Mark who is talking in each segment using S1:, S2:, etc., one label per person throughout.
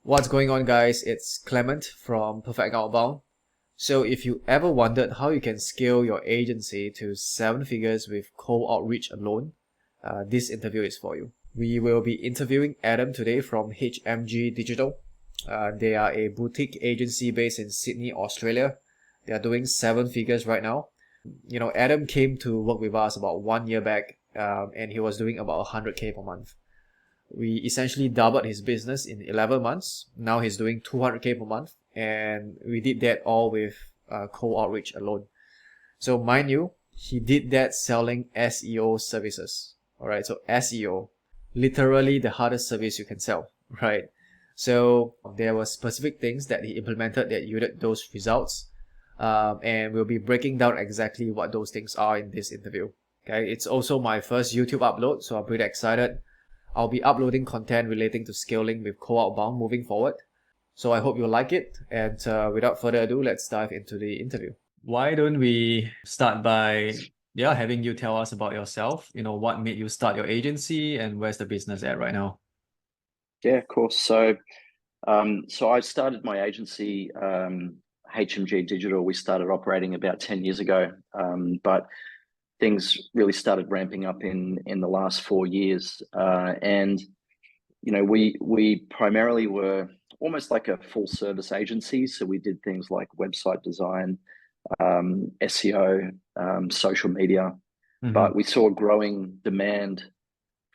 S1: What's going on, guys? It's Clement from Perfect Outbound. So if you ever wondered how you can scale your agency to 7 figures with cold outreach alone, this interview is for you. We will be interviewing Adam today from HMG Digital. They are a boutique agency based in Sydney, Australia. They are doing 7 figures right now. Adam came to work with us about 1 year back, and he was doing about 100K per month. We essentially doubled his business in 11 months. Now he's doing 200K per month, and we did that all with cold outreach alone. So mind you, he did that selling SEO services. All right, so SEO, literally the hardest service you can sell, right? So there were specific things that he implemented that yielded those results, and we'll be breaking down exactly what those things are in this interview. Okay, it's also my first YouTube upload, so I'm pretty excited. I'll be uploading content relating to scaling with cold outbound moving forward. So I hope you like it. And without further ado, let's dive into the interview. Why don't we start by having you tell us about yourself? What made you start your agency and where's the business at right now?
S2: Yeah, of course. So I started my agency, HMG Digital. We started operating about 10 years ago, but things really started ramping up in the last 4 years. And we primarily were almost like a full service agency. So we did things like website design, SEO, social media, but we saw growing demand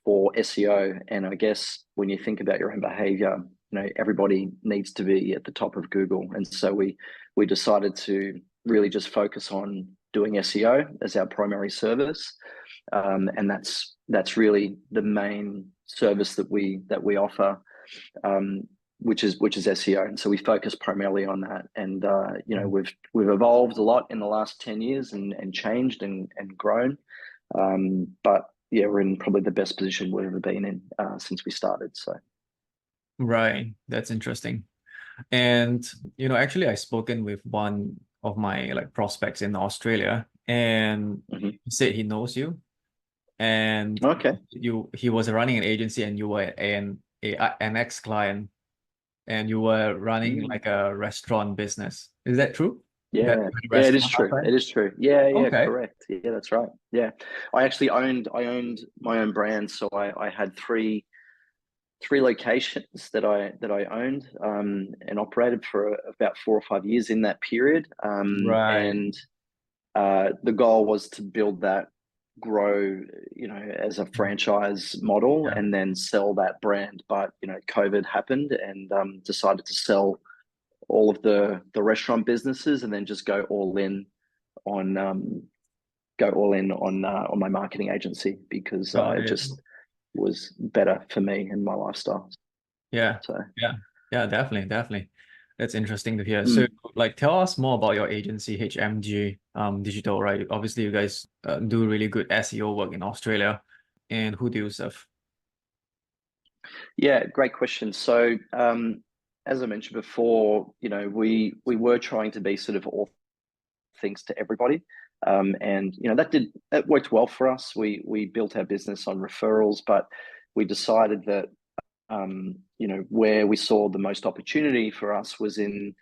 S2: for SEO. And I guess when you think about your own behavior, everybody needs to be at the top of Google. And so we decided to really just focus on doing SEO as our primary service. And that's really the main service that we offer, which is SEO. And so we focus primarily on that. And we've evolved a lot in the last 10 years and changed and grown. But yeah, we're in probably the best position we've ever been in since we started. So
S1: Right, that's interesting. And actually, I've spoken with one of my prospects in Australia, and he said he knows you, and
S2: okay,
S1: he was running an agency, and you were an ex-client, and you were running like a restaurant business. Is that true?
S2: yeah,
S1: That
S2: yeah, it is
S1: restaurant
S2: true.
S1: outside?
S2: It is true. Yeah,
S1: Okay.
S2: correct. Yeah, that's right. Yeah, I owned my own brand, so I had three locations that I owned and operated for about 4 or 5 years in that period.
S1: Right.
S2: And the goal was to build that, grow, as a franchise model,
S1: Yeah.
S2: and then sell that brand. But COVID happened, and decided to sell all of the restaurant businesses, and then just on on my marketing agency, because
S1: Got
S2: it
S1: it.
S2: just was better for me and my lifestyle.
S1: Yeah.
S2: So.
S1: Yeah. Yeah, definitely, definitely. That's interesting to hear. So,
S2: Mm.
S1: tell us more about your agency, HMG Digital, right? Obviously, you guys do really good SEO work in Australia. And who do you serve?
S2: Yeah, great question. So, as I mentioned before, we were trying to be sort of all things to everybody, and that worked well for us. We built our business on referrals, but we decided that where we saw the most opportunity for us was in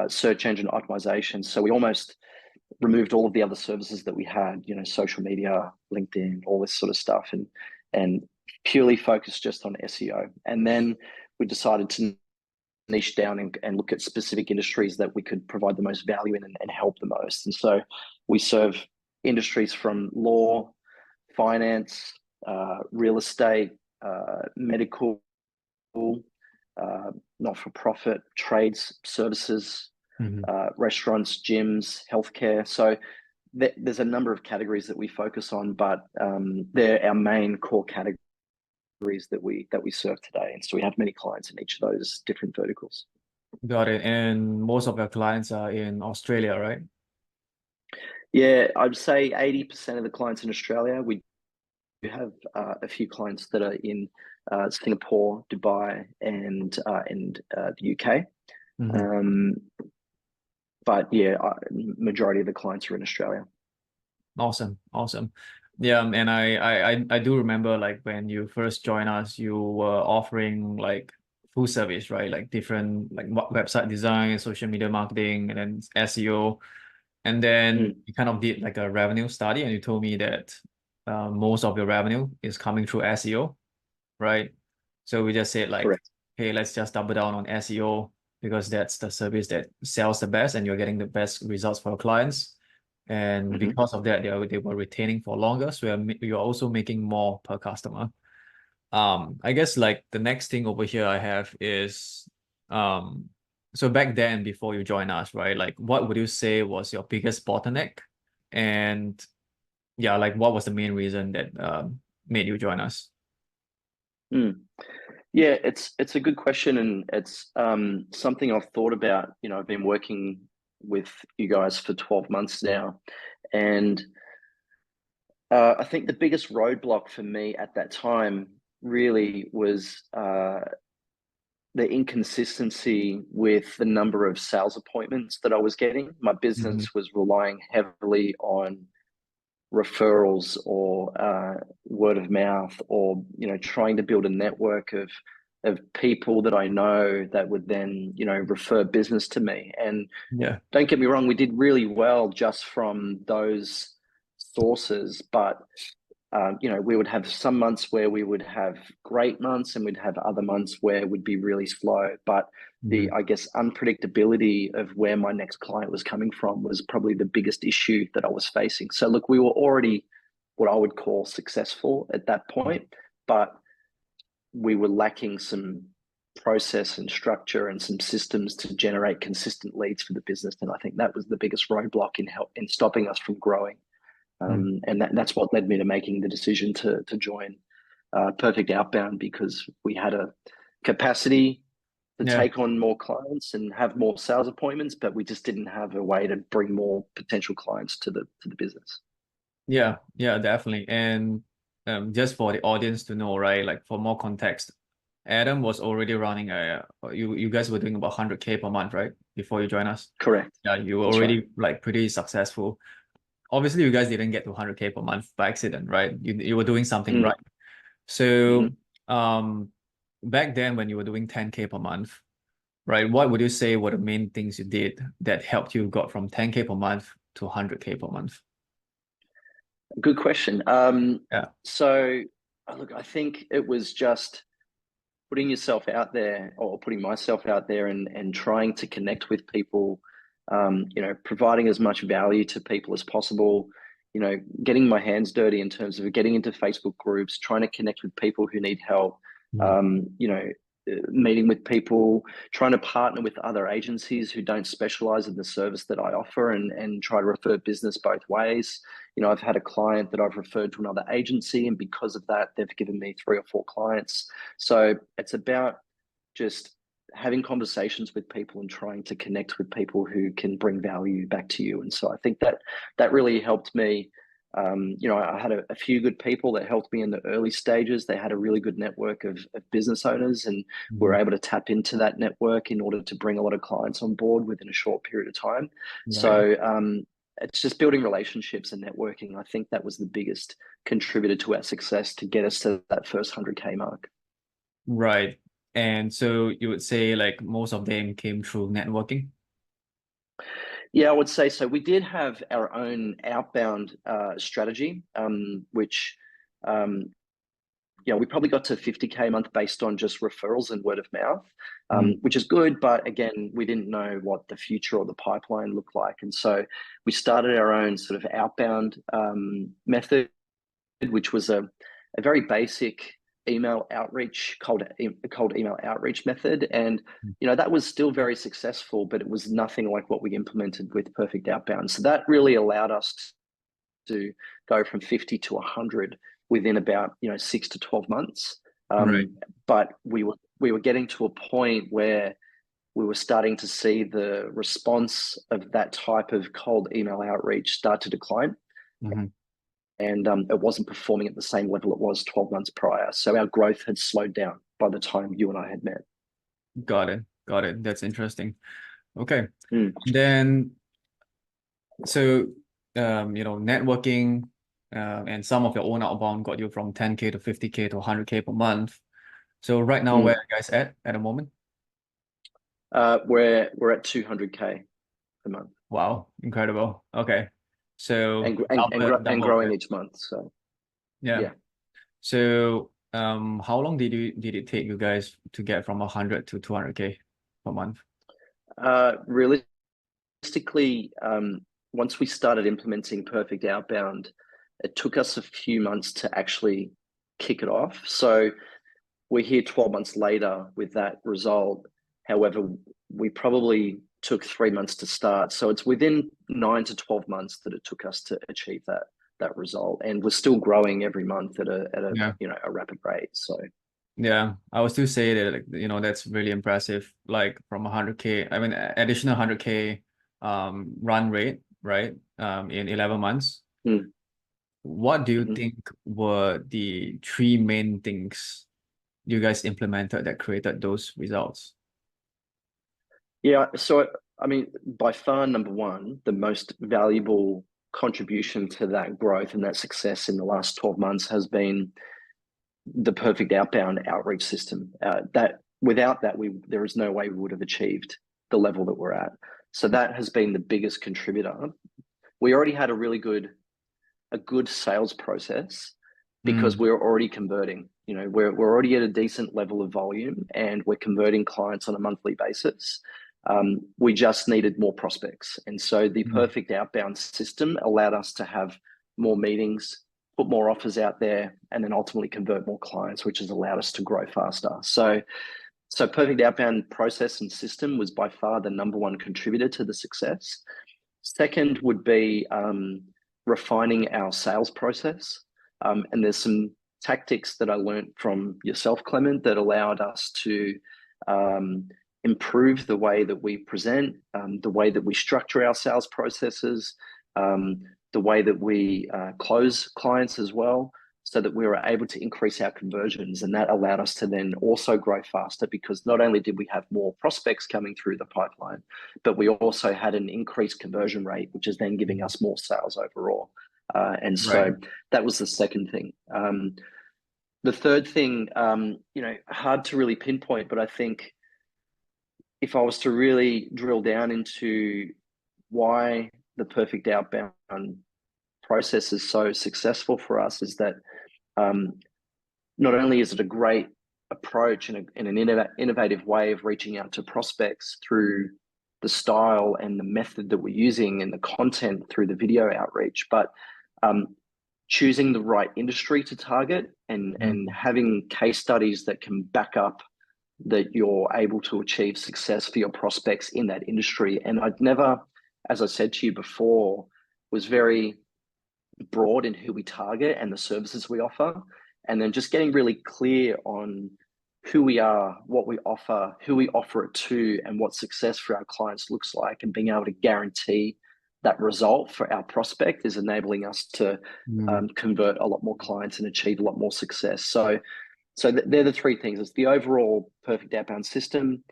S2: search engine optimization. So we almost removed all of the other services that we had, social media, LinkedIn, all this sort of stuff, and purely focused just on SEO. And then we decided to niche down and look at specific industries that we could provide the most value in and help the most. And so we serve industries from law, finance, real estate, medical, not-for-profit, trades, services, restaurants, gyms, healthcare. So there's a number of categories that we focus on, but they're our main core categories that we serve today. And so we have many clients in each of those different verticals.
S1: Got it. And most of your clients are in Australia, right?
S2: Yeah, I'd say 80% of the clients in Australia. We do have a few clients that are in Singapore, Dubai, and the UK. But yeah, majority of the clients are in Australia.
S1: Awesome, awesome. Yeah, and I do remember when you first joined us, you were offering full service, right? Like different like website design, social media marketing, and then SEO. And then you kind of did like a revenue study, and you told me that most of your revenue is coming through SEO, right? So we just said like,
S2: Correct.
S1: hey, let's just double down on SEO because that's the service that sells the best and you're getting the best results for your clients. And
S2: Hmm.
S1: because of that, they were retaining for longer. So you're also making more per customer. I guess like the next thing over here I have is so back then before you joined us, right? Like what would you say was your biggest bottleneck? And yeah, like what was the main reason that made you join us?
S2: Mm. Yeah, it's a good question, and it's something I've thought about. I've been working with you guys for 12 months now, and I think the biggest roadblock for me at that time really was the inconsistency with the number of sales appointments that I was getting. My
S1: Hmm.
S2: business was relying heavily on referrals or word of mouth, or trying to build a network of people that I know that would then refer business to me. And
S1: Yeah.
S2: don't get me wrong, we did really well just from those sources, but we would have some months where we would have great months, and we'd have other months where we'd be really slow. But the,
S1: Hmm.
S2: I guess, unpredictability of where my next client was coming from was probably the biggest issue that I was facing. So, look, we were already what I would call successful at that point, but we were lacking some process and structure and some systems to generate consistent leads for the business. And I think that was the biggest roadblock in stopping us from growing. And that's what led me to making the decision to join Perfect Outbound, because we had a capacity to
S1: Yeah.
S2: take on more clients and have more sales appointments, but we just didn't have a way to bring more potential clients to the business.
S1: Yeah, yeah, definitely. And just for the audience to know, right? Like for more context, Adam was already running you guys were doing about 100K per month, right? Before you join us.
S2: Correct.
S1: Yeah, you were
S2: That's right.
S1: already like pretty successful. Obviously, you guys didn't get to 100K per month by accident, right? You were doing something
S2: Mm,
S1: right. So
S2: mhm.
S1: um back then when you were doing 10K per month, right? What would you say were the main things you did that helped you got from 10K per month to 100K per month?
S2: Good question.
S1: Yeah.
S2: So, look, I think it was just putting yourself out there, or putting myself out there, and trying to connect with people, providing as much value to people as possible, getting my hands dirty in terms of getting into Facebook groups, trying to connect with people who need help,
S1: Mhm.
S2: meeting with people, trying to partner with other agencies who don't specialize in the service that I offer, and try to refer business both ways. I've had a client that I've referred to another agency, and because of that, they've given me 3 or 4 clients. So it's about just having conversations with people and trying to connect with people who can bring value back to you. And so I think that really helped me. I had a few good people that helped me in the early stages. They had a really good network of business owners, and we were
S1: Mhm.
S2: able to tap into that network in order to bring a lot of clients on board within a short period of time.
S1: Right.
S2: So it's just building relationships and networking. I think that was the biggest contributor to our success to get us to that first 100K mark.
S1: Right. And so you would say like most of them came through networking?
S2: Yeah, I would say so. We did have our own outbound strategy, which um, we probably got to 50K a month based on just referrals and word of mouth,
S1: Mm.
S2: which is good. But again, we didn't know what the future or the pipeline looked like. And so we started our own sort of outbound method, which was a very basic email outreach, cold email outreach method. And that was still very successful, but it was nothing like what we implemented with Perfect Outbound. So that really allowed us to go from 50 to 100 within about 6 to 12 months.
S1: Right.
S2: But we were getting to a point where we were starting to see the response of that type of cold email outreach start to decline,
S1: Hmm.
S2: and it wasn't performing at the same level it was 12 months prior. So our growth had slowed down by the time you and I had met.
S1: Got it. Got it. That's interesting. Okay.
S2: Mm.
S1: Then so networking and some of your own outbound got you from 10K to 50K to 100K per month. So right now, where
S2: Mm.
S1: are you guys at the moment?
S2: We're at 200K per month
S1: Wow, incredible. Okay. So
S2: and gr- and and, gro- and
S1: double
S2: growing
S1: already.
S2: each month. So
S1: Yeah.
S2: yeah.
S1: So how long did it take you guys to get from 100 to 200K per month?
S2: Realistically, once we started implementing Perfect Outbound, it took us a few months to actually kick it off. So we're here 12 months later with that result. However, we probably took 3 months to start. So it's within 9 to 12 months that it took us to achieve that result. And we're still growing every month at a
S1: Yeah.
S2: a rapid rate. So
S1: Yeah, I would still say that like, that's really impressive. Like from 100K, I mean additional 100K run rate, right? In 11 months.
S2: mm,
S1: What do you
S2: mhm.
S1: think were the three main things you guys implemented that created those results?
S2: Yeah. So I mean, by far number one, the most valuable contribution to that growth and that success in the last 12 months has been the perfect outbound outreach system. That without that, there is no way we would have achieved the level that we're at. So that has been the biggest contributor. We already had a good sales process because
S1: Mm,
S2: we're already converting. We're already at a decent level of volume and we're converting clients on a monthly basis. We just needed more prospects, and so the
S1: mm,
S2: perfect outbound system allowed us to have more meetings, put more offers out there, and then ultimately convert more clients, which has allowed us to grow faster. So perfect outbound process and system was by far the number one contributor to the success. Second would be refining our sales process. And there's some tactics that I learned from yourself, Clement, that allowed us to um, improve the way that we present, the way that we structure our sales processes, um, the way that we close clients as well, so that we were able to increase our conversions. And that allowed us to then also grow faster because not only did we have more prospects coming through the pipeline, but we also had an increased conversion rate, which is then giving us more sales overall. And
S1: right.
S2: so that was the second thing. The third thing, hard to really pinpoint, but I think if I was to really drill down into why the perfect outbound process is so successful for us, is that um, not only is it a great approach and an innovative way of reaching out to prospects through the style and the method that we're using and the content through the video outreach, but um, choosing the right industry to target and
S1: Mm,
S2: having case studies that can back up that you're able to achieve success for your prospects in that industry. And I'd never, as I said to you before, was very broad in who we target and the services we offer, and then just getting really clear on who we are, what we offer, who we offer it to, and what success for our clients looks like, and being able to guarantee that result for our prospect is enabling us to
S1: mm,
S2: convert a lot more clients and achieve a lot more success. So they're the three things. It's the overall perfect outbound system,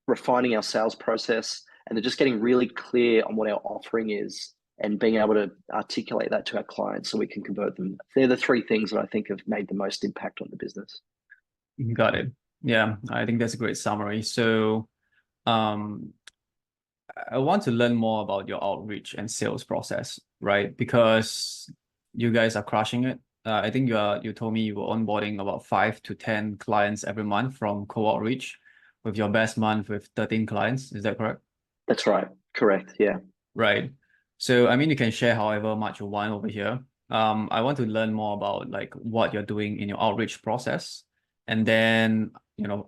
S2: refining our sales process, and then just getting really clear on what our offering is and being able to articulate that to our clients so we can convert them. They're the three things that I think have made the most impact on the business.
S1: got it. Yeah, I think that's a great summary. So, um, I want to learn more about your outreach and sales process, right? Because you guys are crushing it. I think you told me you were onboarding about 5 to 10 clients every month from cold outreach, with your best month with 13 clients. Is that correct?
S2: That's right. Correct. Yeah.
S1: Right. So, I mean, you can share however much you want over here. I want to learn more about like what you're doing in your outreach process. And then,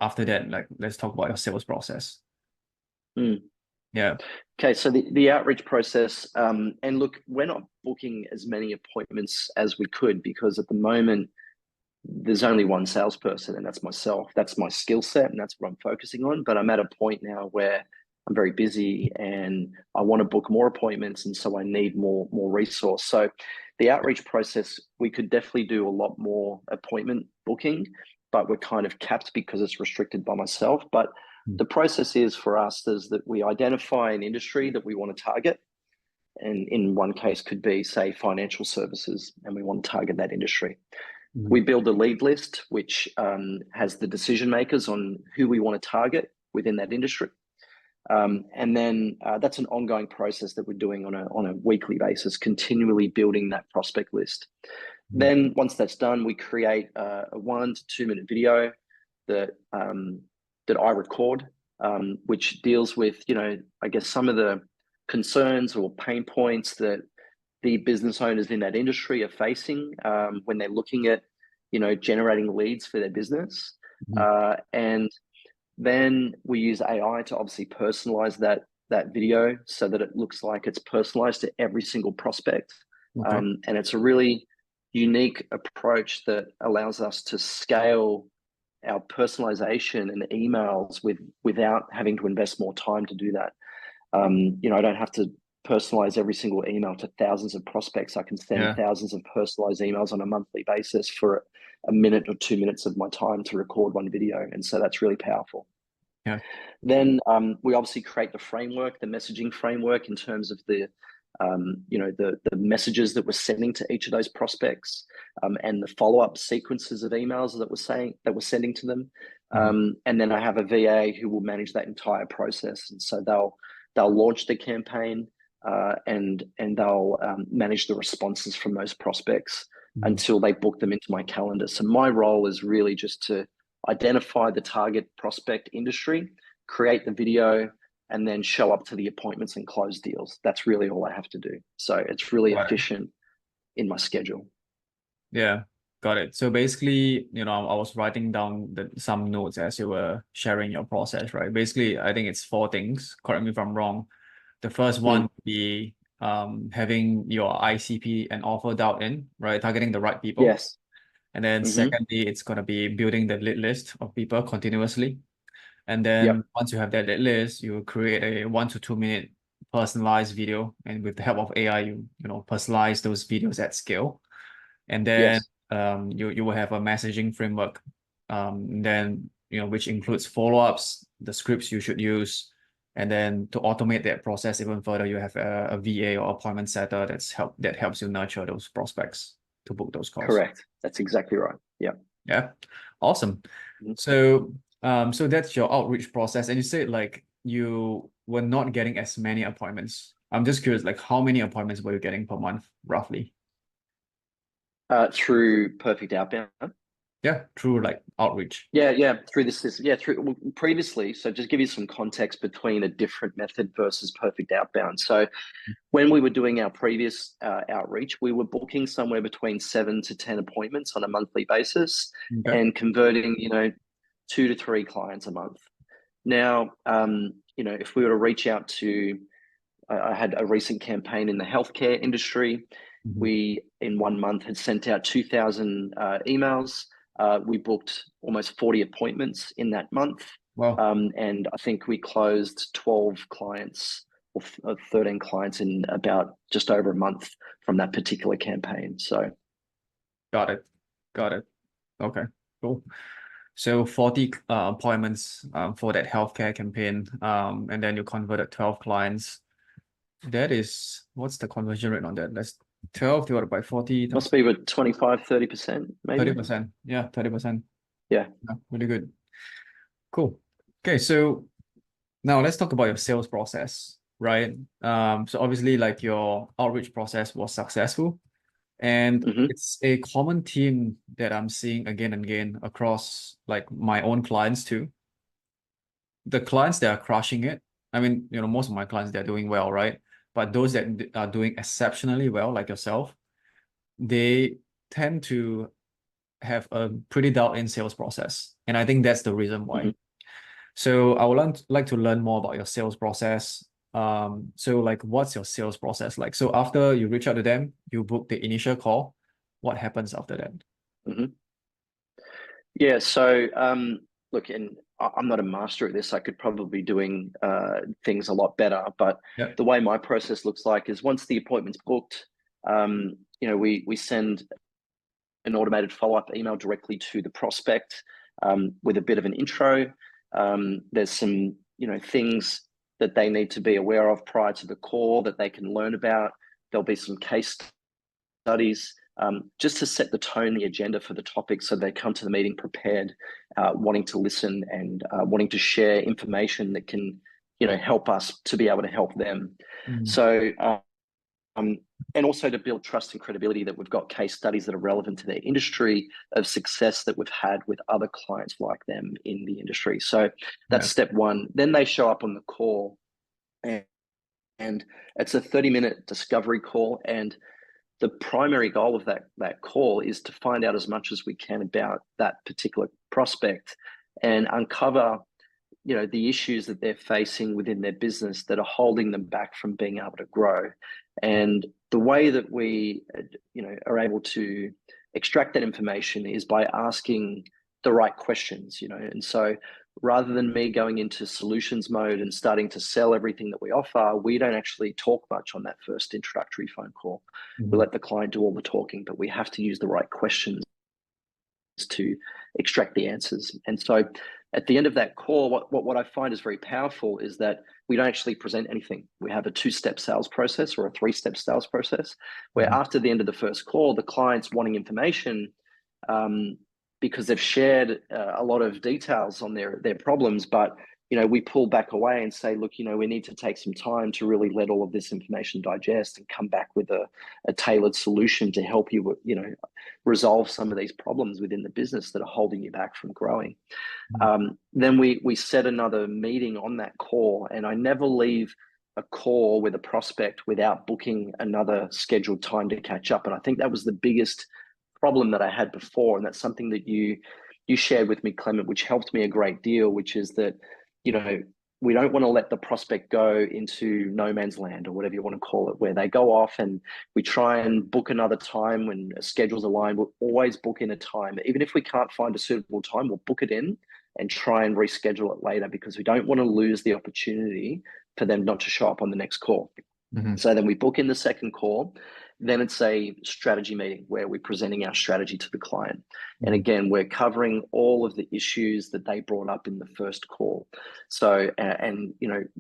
S1: after that, like let's talk about your sales process.
S2: Mm.
S1: Yeah.
S2: Okay, so the outreach process, and look, we're not booking as many appointments as we could because at the moment there's only one salesperson, and that's myself. That's my skill set, and that's what I'm focusing on. But I'm at a point now where I'm very busy, and I want to book more appointments, and so I need more resource. So, the outreach process, we could definitely do a lot more appointment booking, but we're kind of capped because it's restricted by myself. But the process is for us is that we identify an industry that we want to target, and in one case could be say financial services, and we want to target that industry. We build a lead list, which has the decision makers on who we want to target within that industry. And then that's an ongoing process that we're doing on a weekly basis, continually building that prospect list. Then once that's done, we create a 1 to 2 minute video that that I record, which deals with, I guess some of the concerns or pain points that the business owners in that industry are facing when they're looking at, generating leads for their business. And then we use AI to obviously personalize that video so that it looks like it's personalized to every single prospect. And it's a really unique approach that allows us to scale our personalization and emails without having to invest more time to do that. I don't have to personalize every single email to thousands of prospects. I can send thousands of personalized emails on a monthly basis for a minute or 2 minutes of my time to record one video. And so that's really powerful. Then we obviously create the framework, the messaging framework in terms of the messages that we're sending to each of those prospects, and the follow-up sequences of emails that we're sending to them. And then I have a VA who will manage that entire process. And so they'll launch the campaign and they'll manage the responses from those prospects until they book them into my calendar. So my role is really just to identify the target prospect industry, create the video, and then show up to the appointments and close deals. That's really all I have to do. So it's really efficient in my schedule.
S1: Yeah, got it. So basically, I was writing down some notes as you were sharing your process, right? Basically, I think it's 4 things. Correct me if I'm wrong. The first one would be having your ICP and offer dialed in, right? Targeting the right people.
S2: Yes.
S1: And then secondly, it's going to be building the lead list of people continuously. And then once you have that lead list, you create a 1 to 2 minute personalized video. And with the help of AI, you personalize those videos at scale. And then you will have a messaging framework, then which includes follow-ups, the scripts you should use, and then to automate that process even further, you have a VA or appointment setter that helps you nurture those prospects to book those calls.
S2: Correct. That's exactly right.
S1: Yeah. Awesome. So that's your outreach process, and you said like you were not getting as many appointments. I'm just curious, like how many appointments were you getting per month, roughly?
S2: Through Perfect Outbound.
S1: Yeah, through like outreach.
S2: Through this system. Through previously. So just give you some context between a different method versus Perfect Outbound. So when we were doing our previous outreach, we were booking somewhere between 7 to 10 appointments on a monthly basis and converting, 2 to 3 clients a month. Now, if we were to reach out to, I had a recent campaign in the healthcare industry. We, in 1 month, had sent out 2,000 emails. We booked almost 40 appointments in that month.
S1: Wow.
S2: And I think we closed 12 clients or 13 clients in about just over a month from that particular campaign. So,
S1: got it. Okay, cool. So 40 appointments for that healthcare campaign, and then you converted 12 clients. That is, what's the conversion rate on that? That's 12 divided by 40.
S2: Must be with 25, 30%, maybe.
S1: 30%. Yeah, 30%.
S2: Yeah,
S1: really good. Cool. Okay, so now let's talk about your sales process, right? So obviously, like your outreach process was successful, and it's a common theme that I'm seeing again and again across like my own clients too. The clients that are crushing it, I mean, most of my clients, they're doing well, right? But those that are doing exceptionally well, like yourself, they tend to have a pretty dialed-in sales process. And I think that's the reason why. So I would like to learn more about your sales process. So like, what's your sales process like? So after you reach out to them, you book the initial call. What happens after that?
S2: Yeah. So look, and I'm not a master at this. I could probably be doing things a lot better. But the way my process looks like is once the appointment's booked, we send an automated follow-up email directly to the prospect with a bit of an intro. There's some, things that they need to be aware of prior to the call that they can learn about. There'll be some case studies just to set the tone, the agenda for the topic, so they come to the meeting prepared, wanting to listen and wanting to share information that can, help us to be able to help them. So, and also to build trust and credibility, that we've got case studies that are relevant to their industry of success that we've had with other clients like them in the industry. So that's step one. Then they show up on the call, and it's a 30-minute discovery call. And the primary goal of that call is to find out as much as we can about that particular prospect and uncover, the issues that they're facing within their business that are holding them back from being able to grow. And the way that we, are able to extract that information is by asking the right questions, and so rather than me going into solutions mode and starting to sell everything that we offer, we don't actually talk much on that first introductory phone call. We let the client do all the talking, but we have to use the right questions to extract the answers. And so at the end of that call, what I find is very powerful is that we don't actually present anything. We have a 2-step sales process or a 3-step sales process, where after the end of the first call, the client's wanting information, because they've shared a lot of details on their problems, but we pull back away and say, look, we need to take some time to really let all of this information digest and come back with a tailored solution to help you, resolve some of these problems within the business that are holding you back from growing. Then we set another meeting on that call, and I never leave a call with a prospect without booking another scheduled time to catch up. And I think that was the biggest problem that I had before, and that's something that you shared with me, Clement, which helped me a great deal, which is that we don't want to let the prospect go into no man's land, or whatever you want to call it, where they go off and we try and book another time when a schedule's aligned. We'll always book in a time. Even if we can't find a suitable time, we'll book it in and try and reschedule it later, because we don't want to lose the opportunity for them not to show up on the next call. So then we book in the second call. Then it's a strategy meeting where we're presenting our strategy to the client. And again, we're covering all of the issues that they brought up in the first call. So, and,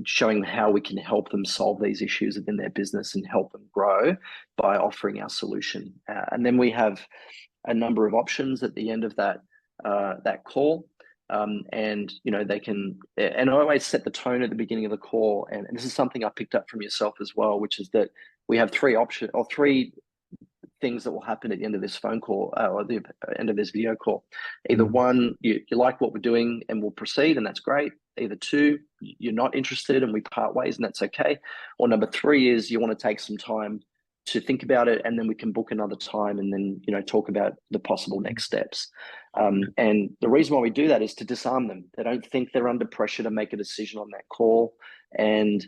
S2: showing how we can help them solve these issues within their business and help them grow by offering our solution. And then we have a number of options at the end of that call. And they can, and I always set the tone at the beginning of the call, and this is something I picked up from yourself as well, which is that we have 3 things that will happen at the end of this phone call, or the end of this video call. Either 1, you like what we're doing and we'll proceed, and that's great. Either 2, you're not interested and we part ways, and that's okay. Or number 3 is you want to take some time to think about it, and then we can book another time and then talk about the possible next steps. And the reason why we do that is to disarm them. They don't think they're under pressure to make a decision on that call, and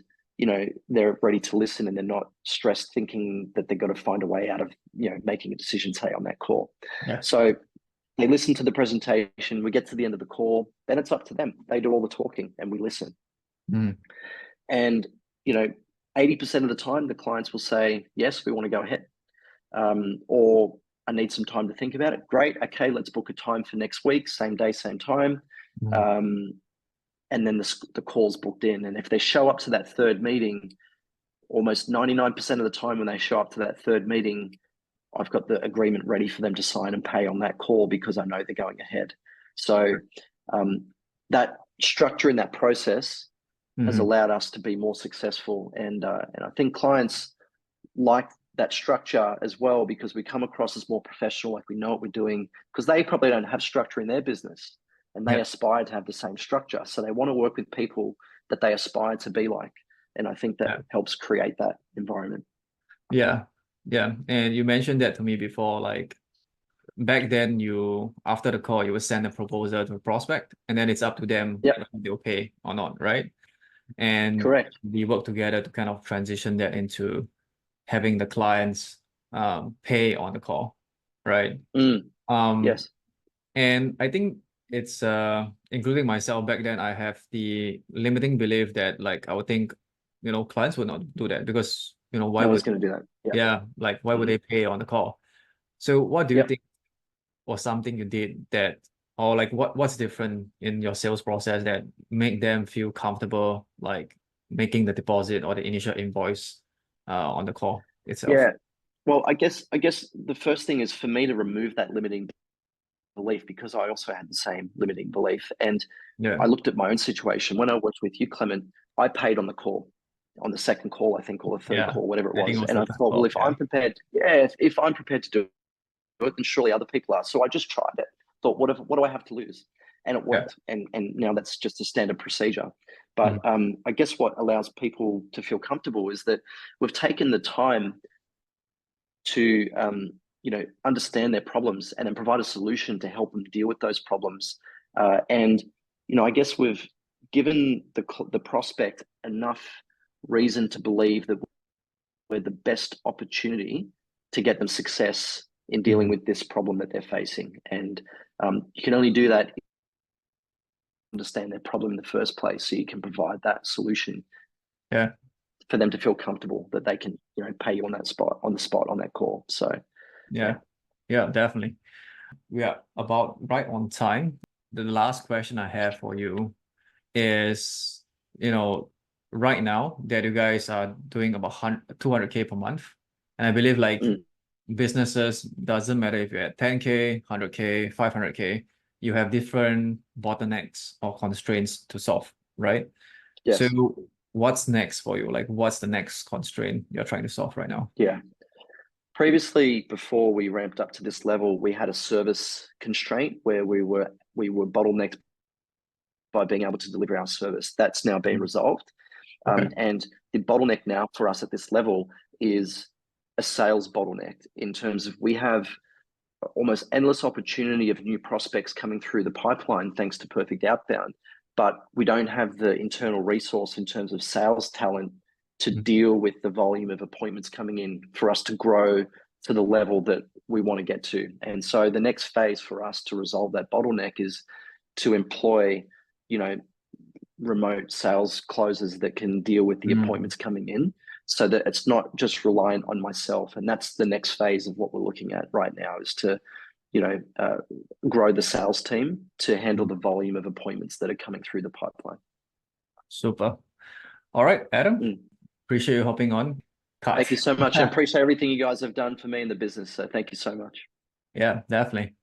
S2: they're ready to listen, and they're not stressed thinking that they've got to find a way out of making a decision, say, on that call. So they listen to the presentation, we get to the end of the call, then it's up to them. They do all the talking and we listen. And 80% of the time, the clients will say, yes, we want to go ahead. Or I need some time to think about it. Great. Okay, let's book a time for next week, same day, same time. And then the call's booked in. And if they show up to that third meeting, almost 99% of the time when they show up to that third meeting, I've got the agreement ready for them to sign and pay on that call, because I know they're going ahead. So that structure in that process has allowed us to be more successful. And I think clients like that structure as well, because we come across as more professional, like we know what we're doing, because they probably don't have structure in their business, and they aspire to have the same structure. So they want to work with people that they aspire to be like. And I think that helps create that environment.
S1: Yeah. And you mentioned that to me before, like back then after the call, you would send a proposal to a prospect, and then it's up to them if they'll pay or not, right? And
S2: correct,
S1: we work together to kind of transition that into having the clients pay on the call, right?
S2: Yes.
S1: And I think it's including myself back then, I have the limiting belief that, like, I would think clients would not do that, because why
S2: was going to do that?
S1: Like, why would they pay on the call? So what do you think was something you did that, or like what's different in your sales process that make them feel comfortable, like making the deposit or the initial invoice on the call itself?
S2: Well, I guess the first thing is for me to remove that limiting belief, because I also had the same limiting belief. And
S1: Yeah.
S2: I looked at my own situation. When I worked with you, Clement, I paid on the call, on the second call, I think, or the third
S1: Yeah.
S2: call, whatever it
S1: I think it
S2: was.
S1: was
S2: And
S1: the
S2: I
S1: third
S2: thought, well,
S1: call.
S2: if
S1: Yeah.
S2: I'm prepared, yeah, if I'm prepared to do it, then surely other people are. So I just tried it. Thought, what do I have to lose? And it
S1: Yeah.
S2: worked. And now that's just a standard procedure. But
S1: Mhm.
S2: I guess what allows people to feel comfortable is that we've taken the time to understand their problems and then provide a solution to help them deal with those problems. And I guess we've given the prospect enough reason to believe that we're the best opportunity to get them success in dealing
S1: Mhm.
S2: with this problem that they're facing. And you can only do that if you understand their problem in the first place, so you can provide that solution
S1: Yeah.
S2: for them to feel comfortable that they can pay you on that spot, on the spot, on that call. So yeah.
S1: Yeah. Yeah, definitely. We are about right on time. The last question I have for you is, right now that you guys are doing about 200K per month. And I believe like
S2: Mm,
S1: businesses, doesn't matter if you're at 10K, 100K, 500K, you have different bottlenecks or constraints to solve, right? So
S2: yes.
S1: what's next for you? Like, what's the next constraint you're trying to solve right now?
S2: Yeah. Previously, before we ramped up to this level, we had a service constraint where we were bottlenecked by being able to deliver our service. That's now been
S1: Mhm.
S2: resolved.
S1: Okay.
S2: And the bottleneck now for us at this level is a sales bottleneck, in terms of we have almost endless opportunity of new prospects coming through the pipeline thanks to Perfect Outbound, but we don't have the internal resource in terms of sales talent to
S1: Mhm.
S2: deal with the volume of appointments coming in for us to grow to the level that we want to get to. And so the next phase for us to resolve that bottleneck is to employ, you know, remote sales closers that can deal with the
S1: Mm.
S2: appointments coming in, so that it's not just reliant on myself. And that's the next phase of what we're looking at right now, is to you know uh, grow the sales team to handle
S1: Mm.
S2: the volume of appointments that are coming through the pipeline.
S1: Super. All right, Adam,
S2: Mm.
S1: appreciate you hopping on.
S2: Thank you
S1: Cut.
S2: so much. I appreciate everything you guys have done for me in the business, so thank you so much.
S1: Yeah, definitely.